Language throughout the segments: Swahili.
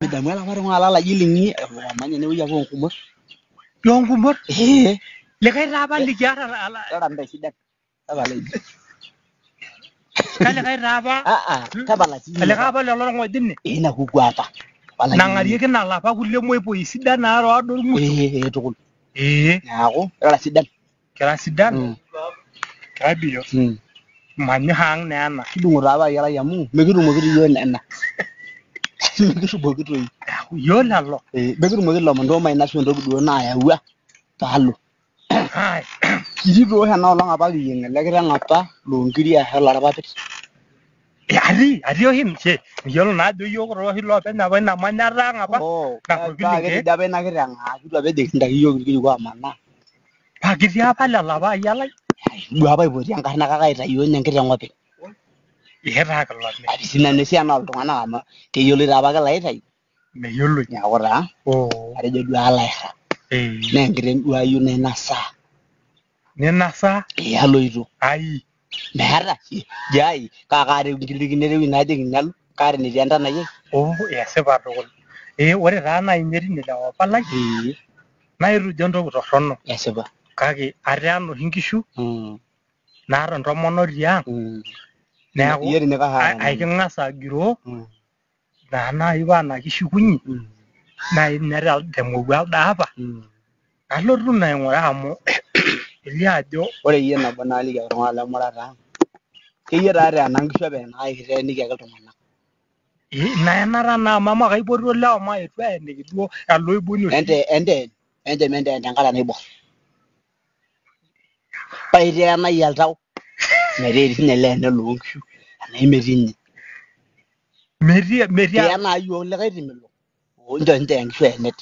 da mala mara ngala la jilingi manya ne wiya ko kumur Yung kumur. Lekay raba ligyara ala. Randa sidak. Tabala. Lekay raba. Tabala. Lekay raba lolo ngo dinne. Ina kugwapa. Nangari ke na la pa kulle moy po isida na ro do mu. Tukul. Ako. Rala sidan. Kala sidan. Kabiyo. Manyo hang na na. Kidungu raba yala yamu. Megiru yo na. Megiru bogiru. Yo la lo. Megiru lo mando mai na so ndo do na ya wa. Talo. Hai. Kijibo ha na lo ngapa yeng lekira ngapa lo ngiri ya la raba pet. Ari yo him che. Yo na do yo ro hi lo pe na na manyara ngapa. Ka ko gili dabe na kira nga ju dabe de nda yo ngiri kwa mana. Pa giri apa la ba yala. Gua ba ibo yang karena kakak ita yo nyang kira ngope. Ihera ka lo ne. Abi sinane si ana lo ngana ama ke yo le raba ka lai tai. Me yo lo nya ora. Ada jodu ala ya. Neng kira gua yo ne nasa. Ne nasa? Iya lo itu. Ai. Merah, jai, kakak ada gini wina aja ginal, kare ni janda na ye. Ya sebar dong. Ore rana inyeri ni dawa pala. Na iru jondo rono. Ya sebar. Kaki ariano hingishu. Naron romono riang. Na iya ni ka. Ai ngasa giro. Na iwa na kishukunyi. Na ineral demo wel daba. Alo runa ngora amo. Iliajo ore iye na banali ya ngala marara kiye rare anangisho be na ire ni ga tongana na nara na mama ga iboru la ma etu ene gido alo ibuni ende ngala ne bo pa ire na yaltaw mere ni le ne longisho na imerini meri ya na yo le ga rimelo o nje ngisho ene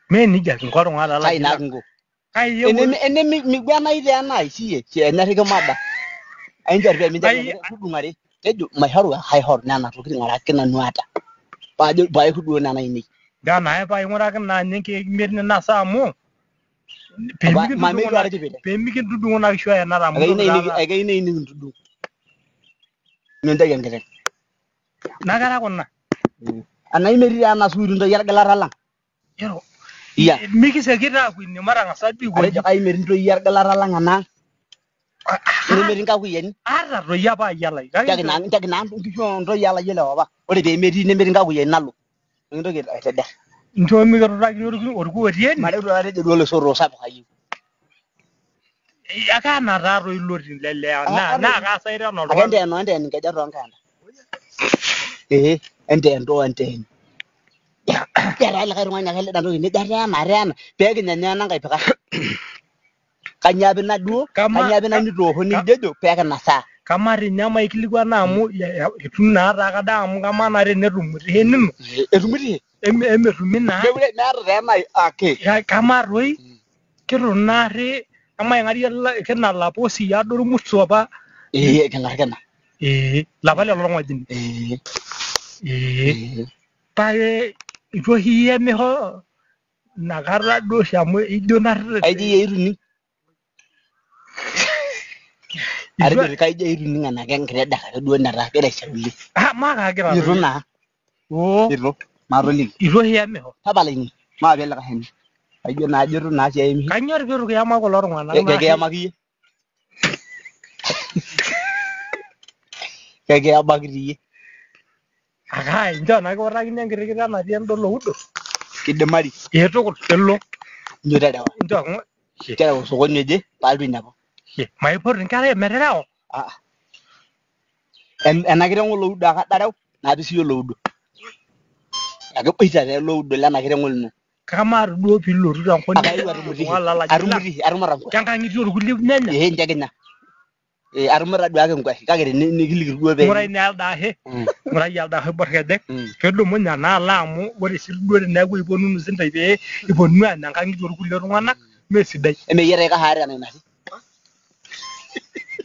me ni ga ngoro ngala la ina ngo ene mi gwana ile ana isiye che na riga mada ainja rbe mi da kudungare tejo mai haru hai hor na na tukiri ngara kina nuata ba kudu na na ini da na ba ngora kan na nyeke mirne na samu ma me gwa rje bele pe mi kin dudu ngona shwa na ramu ga ine ni dudu men da yangere na gara konna ana imeri ana suidu ndo yargala ralang yero iya miki sekira ku ni mara ngasabi ko je kay merin to yar galara la ngana ni merin ka ku yen ara ro yaba yala tag nan ki jon to yala yela ba o de merin ni merin ka ku yen nalu ndo ge ay tedde ndo mi ga ra gi ru ko rien ma de do are de do le soro sa ko kayi aka na ra ro ilori lele na ga sa ira no ro ande no ande ni ga jaro nkanda ente ya la ga runganya hele dando ni dara mariana pege nyanya na ngai peka kanyabe na duo kanyabe na ni do ho ni dedo pege na sa kamari nyama ikiligwa na mu ituna ra ga da mu kama na re ne rumuri henin rumuri eme rumina beure na re na ake ya kamaroi kero na re ama ngari la kena la posi ya do musoba kana la bale lo ngwajin pae ito hiye me ho nagara do shamu idonar aidi iruni arbe kai je iruni ngana gen kreda ka do na ra keda shawli ma ga gira iruna iro maroli iro hiye me ho tabale ni ma be la ka hen ayo na jiru na che mi kanyor biru ya ma ko lor ngana ge ya ma ki ge ya bagri aga inja na ko ra gine ngiri gira na dian do lo udo kidemari yeto ko tello nyoda dawa inja ko kera so ko nyeje paldu nyabo mai por ni kare merao en agire ngolo udo ka daraw na bisi yo lo udo aga pita de lo udo la na agire ngolo no kamar do pillo ru dan ko ni wala la arumara ko kan kan ngi ko lib nenya njagina arumara do aga ngwa ka gere ni giligir do be muray nal da he muray yal da he barke dek keddo mo nyana lamu wori sil do na go ibonu nu sinta be ibonu na kan ngi ko leru ngana mesi day me yere ka haare na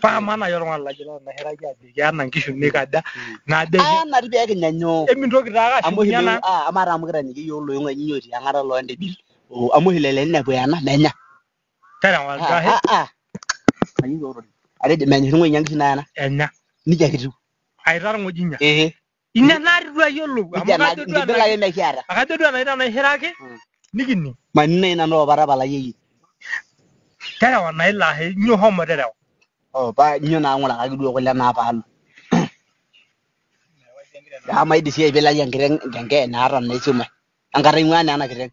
pa mana yoro ngala jelo na hera jadi ya nan kishu ne kada na de na di be nyanyo emi to gida ga shu nyana amara amgra ni yo lo ngo nyoti angara lo ande bil o amu hilele ne bo yana menya tara wal ga he ayi yoro ade de men ngo nyang sinana enya ni jakitu ay rar ngo jinya ina narua yolo Ndibela ye mekiara. akadodua naita naihiraki nikini Manne ina no barabala yeyi. terewa nailahe nyo homo terewa Oh ba nyo na ngula ka gidu ko le na pa lu. Ya mai disi bela yang kireng genge na ran ne chuma. Angkara ngwana na kireng.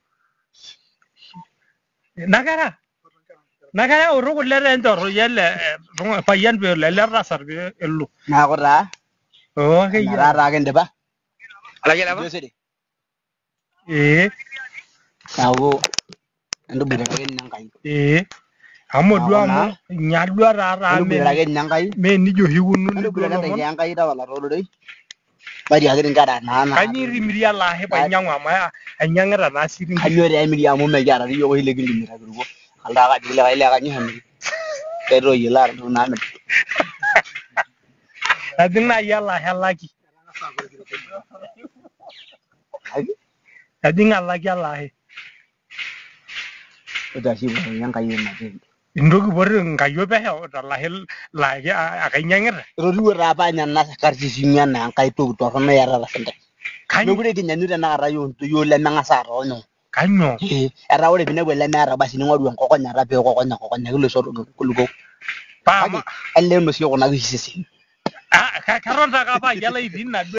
Nagara uru kulere ndoro yele payan be lele rasar be elu Na ko ra. oh ke Na ra gen de ba. Ala yela ba? Na go ndo bira gen nang kai. Amo dua mo nyadua rara Ndo bira gen nang kai. me ni jo hiwunu Ndo bira gen yang kai da wala ro dei. Ba dia gen ngara na na. kanyi rimria la he pa nyangwa ma anyangara na siri Kanyore ai mi ya mo me jara ri yo hile gindi mira gurgo. Alda ka dile ka ile ka ni hami. Pero yela ro na me. adina yalla halaki adina laki yalla he Udah sih yang kai na din. indogu bor ngayo be he la hel la ya akanyangara Ro ru ra ba nya na karti sinya na kai to no ya ra sente. kanyi Nobure ki nyanu na ra yo to yo le na ngasa ro no. kanyo Era ore bine wele na ra ba sini ngwa ko nya ra be ko nya lo so ko ko. pa Elle no si ko na gi sisi. karonta ka ba yala idina